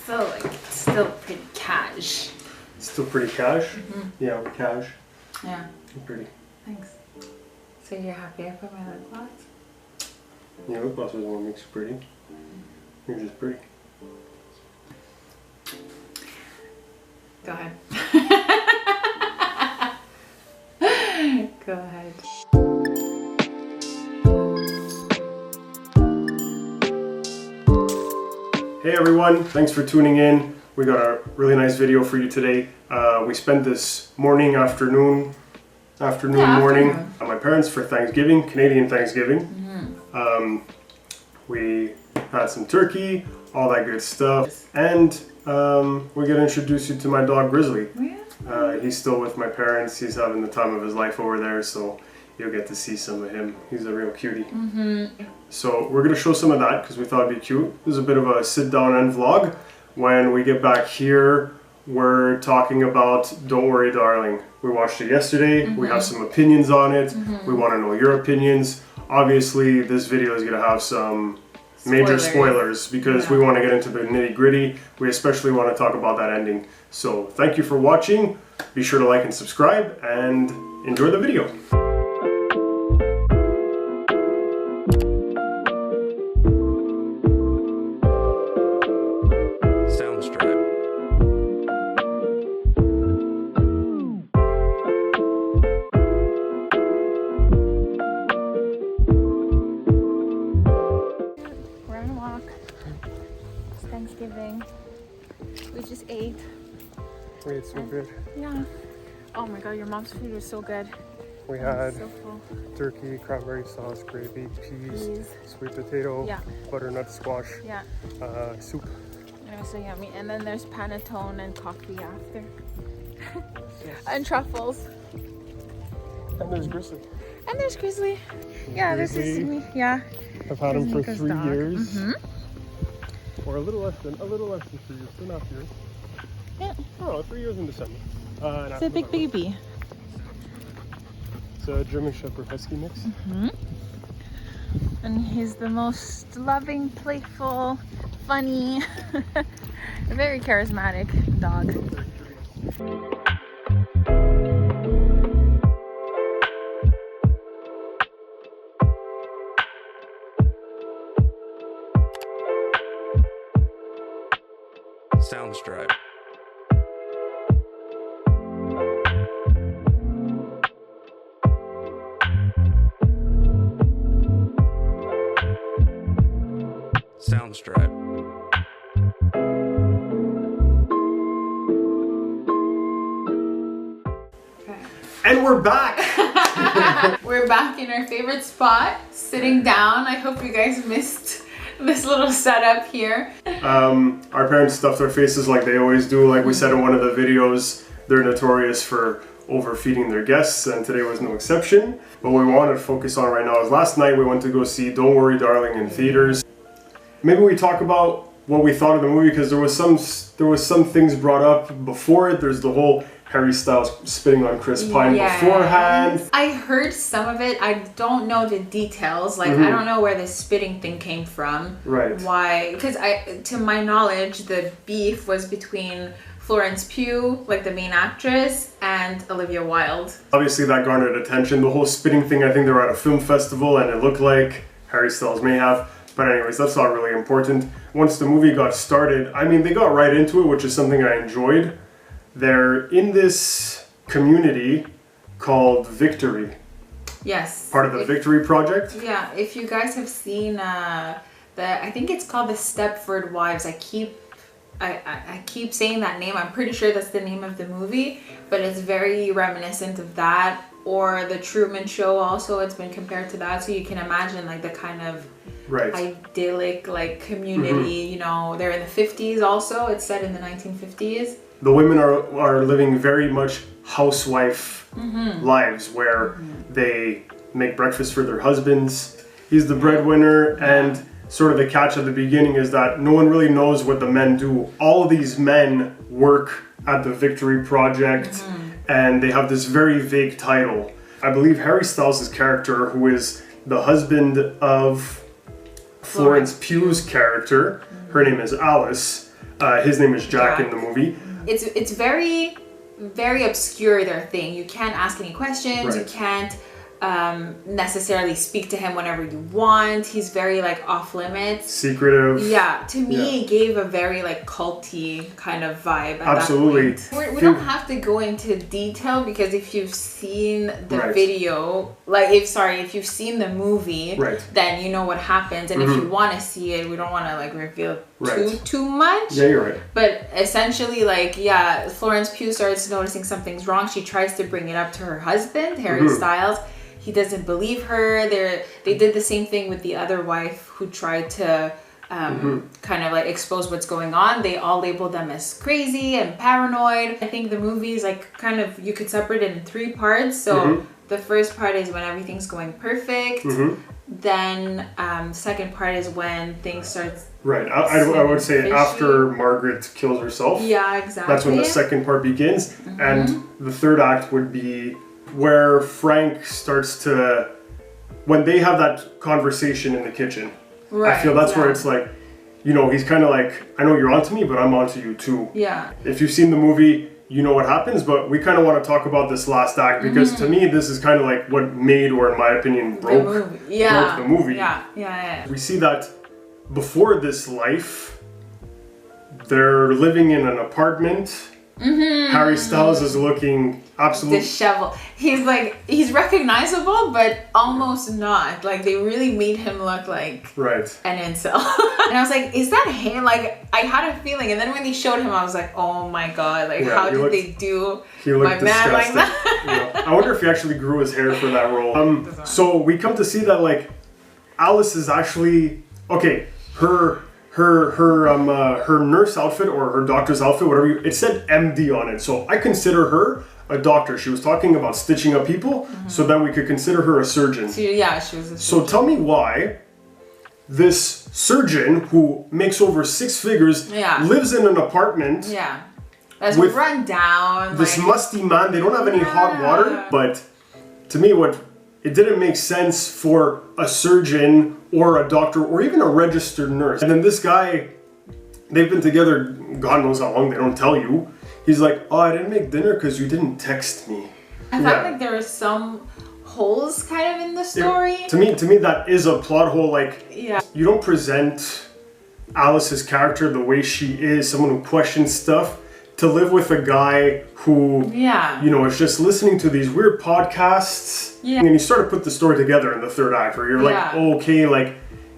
still pretty cash. Still pretty cash? Yeah, cash. Yeah. Pretty. Thanks. So you're happy I put my lip gloss? Yeah, lip gloss is what makes you pretty. You're just pretty. Go ahead. Go ahead. Hey everyone, thanks for tuning in. We got a really nice video for you today. We spent this morning at my parents for Thanksgiving, Canadian Thanksgiving. We had some turkey, all that good stuff, and we're gonna introduce you to my dog Grizzly. He's still with my parents. He's having the time of his life over there, so you'll get to see some of him. He's a real cutie. So we're gonna show some of that because we thought it'd be cute. This is a bit of a sit down and vlog. When we get back here, we're talking about Don't Worry Darling. We watched it yesterday. We have some opinions on it. We want to know your opinions. Obviously, this video is gonna have some major spoilers because we want to get into the nitty gritty. We especially want to talk about that ending. So thank you for watching. Be sure to like and subscribe and enjoy the video. Soundstripe. We're on a walk. It's Thanksgiving. We just ate. We ate so good. Yeah. Oh my god, your mom's food was so good. We had So full. turkey, cranberry sauce, gravy, peas, sweet potato, butternut squash, soup. It was so yummy. And then there's panettone and coffee after. And truffles. And there's Grizzly. And there's Grizzly. Yeah, Grizzly. this is me. Yeah. I've had him for Nico's 3 dog. years. Or a little less than 3 years, 2.5 years. Yeah. Oh, 3 years in December. It's a big baby. It's a German Shepherd Husky mix. And he's the most loving, playful, funny, very charismatic dog. Soundstripe. Soundstripe. And we're back! We're back in our favorite spot, sitting down. I hope you guys missed this little setup here. Our parents stuffed their faces like they always do. Like we said in one of the videos, they're notorious for overfeeding their guests, and today was no exception. What we want to focus on right now is last night we went to go see Don't Worry Darling in theaters. Maybe we talk about what we thought of the movie because there was some things brought up before it. There's the whole Harry Styles spitting on Chris Pine beforehand. I heard some of it. I don't know the details. Like I don't know where the spitting thing came from. Right. Why? Because to my knowledge, the beef was between Florence Pugh, like the main actress, and Olivia Wilde. Obviously that garnered attention. The whole spitting thing, I think they were at a film festival and it looked like Harry Styles may have. But anyways, that's not really important. Once the movie got started, I mean, they got right into it, which is something I enjoyed. They're in this community called Victory. Yes. Part of the Victory Project. Yeah, if you guys have seen I think it's called the Stepford Wives. I keep saying that name. I'm pretty sure that's the name of the movie, but it's very reminiscent of that. Or the Truman Show also, it's been compared to that. So you can imagine like the kind of idyllic like community, you know, they're in the 50s also. It's set in the 1950s. The women are living very much housewife lives where they make breakfast for their husbands. He's the breadwinner, and sort of the catch at the beginning is that no one really knows what the men do. All of these men work at the Victory Project and they have this very vague title. I believe Harry Styles' character, who is the husband of Florence Pugh's character, her name is Alice, His name is Jack in the movie. It's very, very obscure, their thing. You can't ask any questions. Right. You can't necessarily speak to him whenever you want. He's very like off limits. Secretive. Yeah, to me it gave a very like culty kind of vibe at Absolutely. that point. We don't have to go into detail because if you've seen the video, like if you've seen the movie, then you know what happens. And if you want to see it, we don't want to like reveal too much. Yeah, you're right. But essentially, like, yeah, Florence Pugh starts noticing something's wrong. She tries to bring it up to her husband, Harry Styles. He doesn't believe her. They did the same thing with the other wife who tried to kind of like expose what's going on. They all labeled them as crazy and paranoid. I think the movie is like kind of, you could separate it in 3 parts. So the first part is when everything's going perfect. Then second part is when things start. Right. I would say after Margaret kills herself. Yeah, exactly. That's when the second part begins. And the third act would be where Frank starts to, when they have that conversation in the kitchen. I feel that's where it's like, you know, he's kind of like, I know you're onto me, but I'm onto you too. Yeah. If you've seen the movie, you know what happens, but we kind of want to talk about this last act because to me, this is kind of like what made, or in my opinion, broke the movie. Yeah. We see that before this life, they're living in an apartment. Harry Styles is looking absolutely disheveled. He's recognizable, but almost not. Like, they really made him look like an incel. And I was like, is that him? Like, I had a feeling, and then when they showed him, I was like, oh my god, like how did they do my man like that? I wonder if he actually grew his hair for that role. So we come to see that like Alice is actually her nurse outfit or her doctor's outfit, whatever it said MD on it. So I consider her a doctor. She was talking about stitching up people, so then we could consider her a surgeon. She was a surgeon. So tell me why this surgeon who makes over 6 figures lives in an apartment that's with run down. This musty man. They don't have any hot water. But to me, it didn't make sense for a surgeon or a doctor or even a registered nurse. And then this guy, they've been together God knows how long, they don't tell you. He's like, oh, I didn't make dinner because you didn't text me. I felt like there were some holes kind of in the story. To me, that is a plot hole. Like, you don't present Alice's character the way she is, someone who questions stuff, to live with a guy who, you know, is just listening to these weird podcasts. And you start to put the story together in the third act where you're like, oh, okay, like,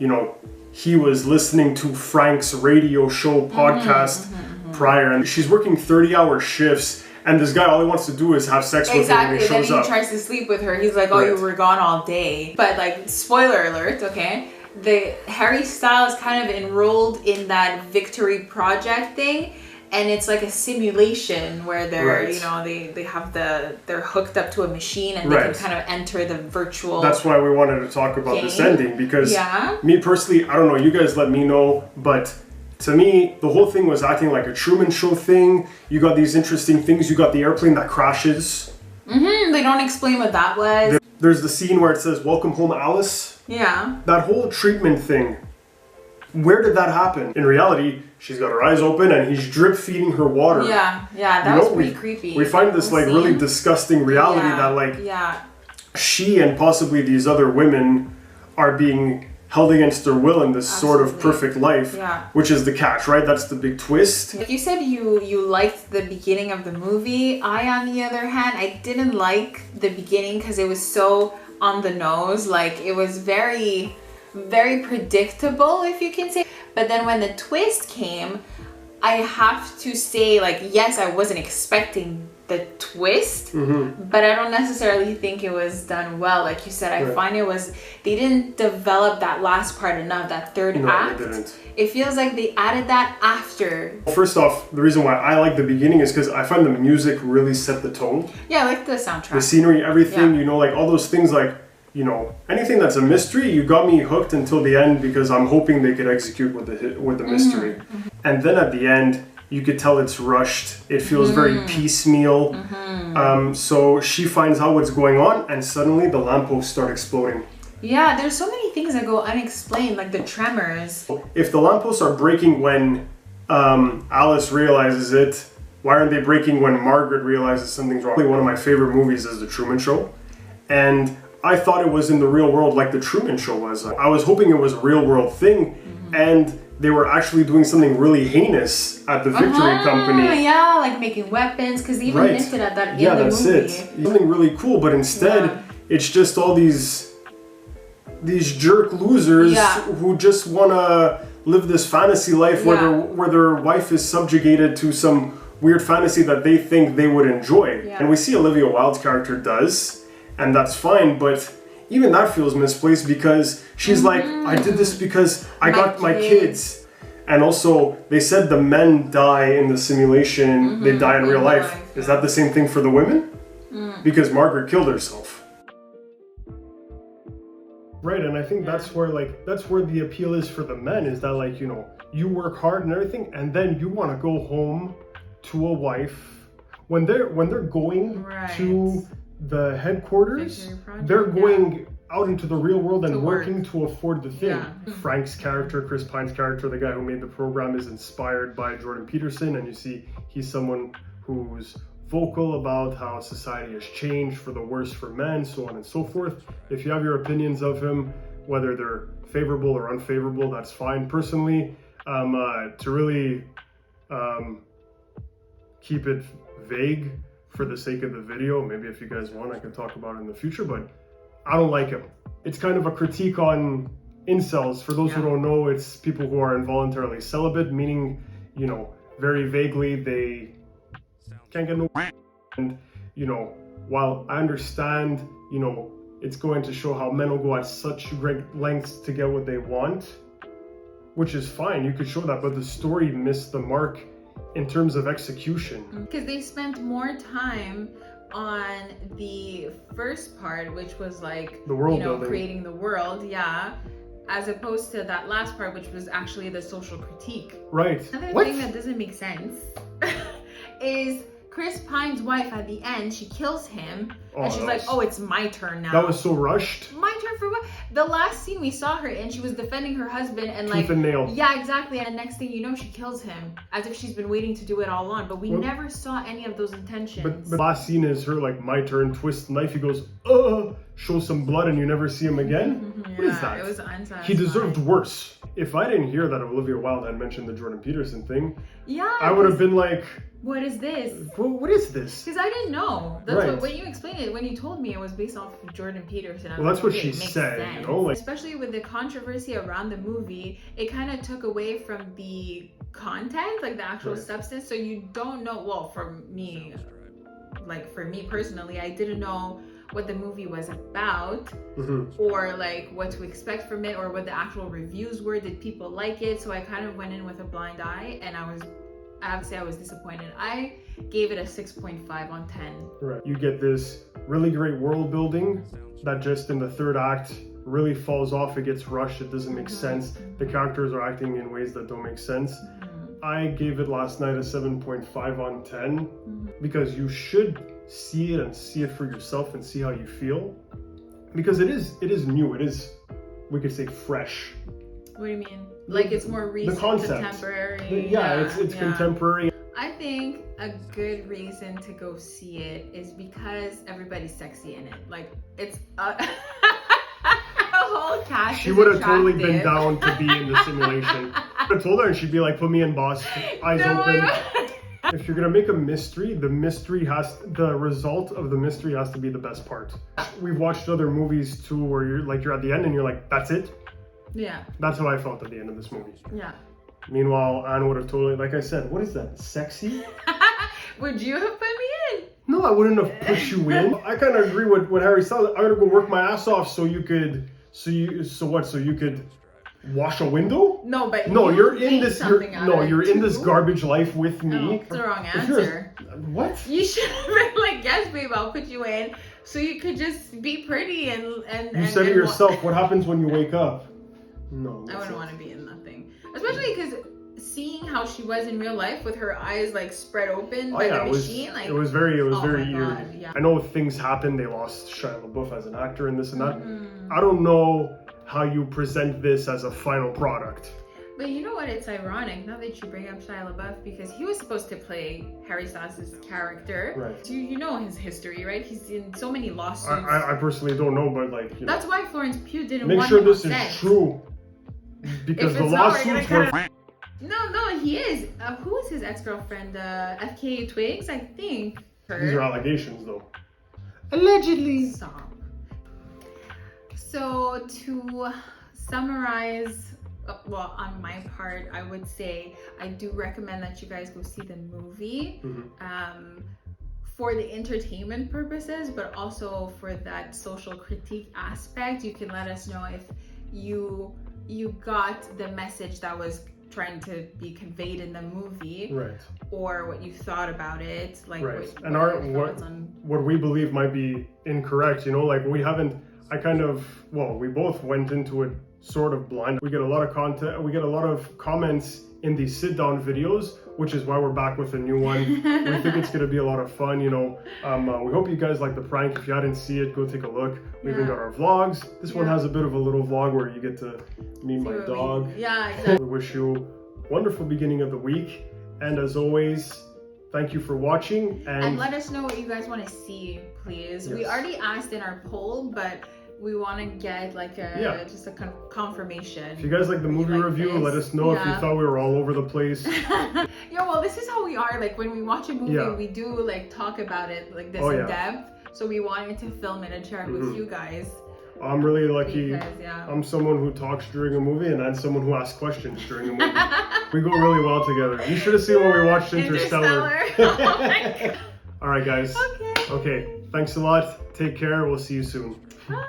you know, he was listening to Frank's radio show podcast prior, and she's working 30-hour shifts, and this guy, all he wants to do is have sex with her when he shows up. Then he tries to sleep with her. He's like, oh, you were gone all day. But like, spoiler alert, okay? The Harry Styles kind of enrolled in that Victory Project thing. And it's like a simulation where they're, you know, they're hooked up to a machine and they can kind of enter the virtual. That's why we wanted to talk about this ending, because me personally, I don't know, you guys let me know, but to me, the whole thing was acting like a Truman Show thing. You got these interesting things. You got the airplane that crashes. They don't explain what that was. There's the scene where it says, "Welcome home, Alice." Yeah. That whole treatment thing. Where did that happen? In reality, she's got her eyes open and he's drip feeding her water. Yeah, that was pretty creepy. We find this like really disgusting reality that like she and possibly these other women are being held against their will in this sort of perfect life, which is the catch, right? That's the big twist. Like you said, you liked the beginning of the movie. I, on the other hand, I didn't like the beginning because it was so on the nose. Like, it was very predictable, if you can say. But then when the twist came, I have to say, like, yes, I wasn't expecting the twist, but I don't necessarily think it was done well. Like you said, I find they didn't develop that last part enough, that third act. They didn't. It feels like they added that after. First off, the reason why I like the beginning is because I find the music really set the tone. Yeah, I like the soundtrack. The scenery, everything, you know, like all those things, like, you know, anything that's a mystery, you got me hooked until the end because I'm hoping they could execute with the mystery. And then at the end, you could tell it's rushed. It feels very piecemeal. So she finds out what's going on, and suddenly the lampposts start exploding. Yeah, there's so many things that go unexplained, like the tremors. If the lampposts are breaking when Alice realizes it. Why aren't they breaking when Margaret realizes something's wrong? One of my favorite movies is The Truman Show. And I thought it was in the real world like The Truman Show was. I was hoping it was a real world thing. And they were actually doing something really heinous at the Victory Company. Yeah, like making weapons, because they even hinted at that in the movie. Yeah, that's it. Something really cool, but instead, it's just all these jerk losers who just want to live this fantasy life where their wife is subjugated to some weird fantasy that they think they would enjoy. Yeah. And we see Olivia Wilde's character does, and that's fine, but even that feels misplaced because she's like, I did this because I got my kids. And also, they said the men die in the simulation, they die in real life. Is that the same thing for the women? Because Margaret killed herself. Right, and I think that's where the appeal is for the men, is that, like, you know, you work hard and everything, and then you want to go home to a wife. When they're going to the headquarters, they're going out into the real world and working to afford the thing. Frank's character, Chris Pine's character, the guy who made the program, is inspired by Jordan Peterson, and you see he's someone who's vocal about how society has changed for the worse for men, so on and so forth. If you have your opinions of him, whether they're favorable or unfavorable, that's fine. Personally, to really keep it vague for the sake of the video, maybe if you guys want, I can talk about it in the future, but I don't like him. It's kind of a critique on incels. For those who don't know, it's people who are involuntarily celibate, meaning, you know, very vaguely, they can't get no. And, you know, while I understand, you know, it's going to show how men will go at such great lengths to get what they want, which is fine, you could show that, but the story missed the mark in terms of execution. Because they spent more time on the first part, which was like, the world building, creating the world, as opposed to that last part, which was actually the social critique. Right. Another thing that doesn't make sense is Chris Pine's wife at the end, she kills him, and she's like, oh, it's my turn now. That was so rushed. My turn for what? The last scene we saw her in, she was defending her husband and Tooth and nail. Yeah, exactly. And the next thing you know, she kills him, as if she's been waiting to do it all along. But we never saw any of those intentions. But the last scene is her like, my turn, twist knife, he goes, shows some blood, and you never see him again? What is that? It was unsatisfying. He deserved worse. If I didn't hear that Olivia Wilde had mentioned the Jordan Peterson thing, I would have been like, what is this? What is this? Because I didn't know. That's what, when you explained it, when you told me it was based off of Jordan Peterson. Well, that's what she said, you know? Like, especially with the controversy around the movie, it kind of took away from the content, like the actual substance. So you don't know, well, for me personally, I didn't know what the movie was about, or like what to expect from it, or what the actual reviews were. Did people like it? So I kind of went in with a blind eye, and I have to say I was disappointed. I gave it a 6.5 on 10. Right. You get this really great world building that just in the third act really falls off. It gets rushed. It doesn't make sense. The characters are acting in ways that don't make sense. I gave it last night a 7.5 on 10 because you should see it and see it for yourself and see how you feel, because it is new. It is, we could say, fresh. What do you mean? Like it's more recent, the concept, contemporary. It's contemporary. I think a good reason to go see it is because everybody's sexy in it. Like it's a whole cast. She would have totally been down to be in the simulation. I told her, and she'd be like, "Put me in, boss. Eyes open." If you're gonna make a mystery, the result of the mystery has to be the best part. We've watched other movies too, where you're at the end and you're like, that's it. Yeah. That's how I felt at the end of this movie. Yeah. Meanwhile, Anne would have totally, like I said, what is that? Sexy? Would you have put me in? No, I wouldn't have put you in. I kind of agree with what Harry said. I'm gonna go work my ass off so you could wash a window? No, but you're in this garbage life with me. No, that's the wrong answer. What? You should have been like, yes, babe, I'll put you in, so you could just be pretty and. You said it yourself. What happens when you wake up? No. I wouldn't want to be in nothing, especially because seeing how she was in real life with her eyes like spread open by the machine, it was very eerie. Yeah. I know things happened. They lost Shia LaBeouf as an actor and this and that. I don't know how you present this as a final product. But you know what? It's ironic now that you bring up Shia LaBeouf because he was supposed to play Harry Styles' character. Right. You know his history, right? He's in so many lawsuits. I personally don't know, but like, you know, That's why Florence Pugh didn't make want sure him this on is set. true. Because If the it's not, we're lawsuits gonna were. No, he is. Who was his ex-girlfriend? FKA Twigs, I think. These are allegations, though. Allegedly. Stop. So to summarize, well, on my part, I would say I do recommend that you guys go see the movie. For the entertainment purposes, but also for that social critique aspect. You can let us know if you got the message that was trying to be conveyed in the movie, Right. or what you thought about it, like Right. what, And what are your thoughts what we believe might be incorrect, you know, like we both went into it sort of blind. We get a lot of content, we get a lot of comments in these sit-down videos, which is why we're back with a new one. We think it's gonna be a lot of fun, you know. We hope you guys like the prank. If you hadn't seen it, go take a look. We even got our vlogs. This one has a bit of a little vlog where you get to meet my dog. Yeah, exactly. We wish you a wonderful beginning of the week. And as always, thank you for watching. And let us know what you guys want to see, please. Yes. We already asked in our poll, but we want to get like just a confirmation. If you guys like the movie review, let us know. If you thought we were all over the place. Well, this is how we are. Like when we watch a movie, we do like talk about it like this in depth. So we wanted to film it and share it with you guys. I'm really lucky. Because, I'm someone who talks during a movie, and I'm someone who asks questions during a movie. We go really well together. You should have seen when we watched Interstellar. Oh my God. All right, guys. Okay. Thanks a lot. Take care. We'll see you soon. Bye.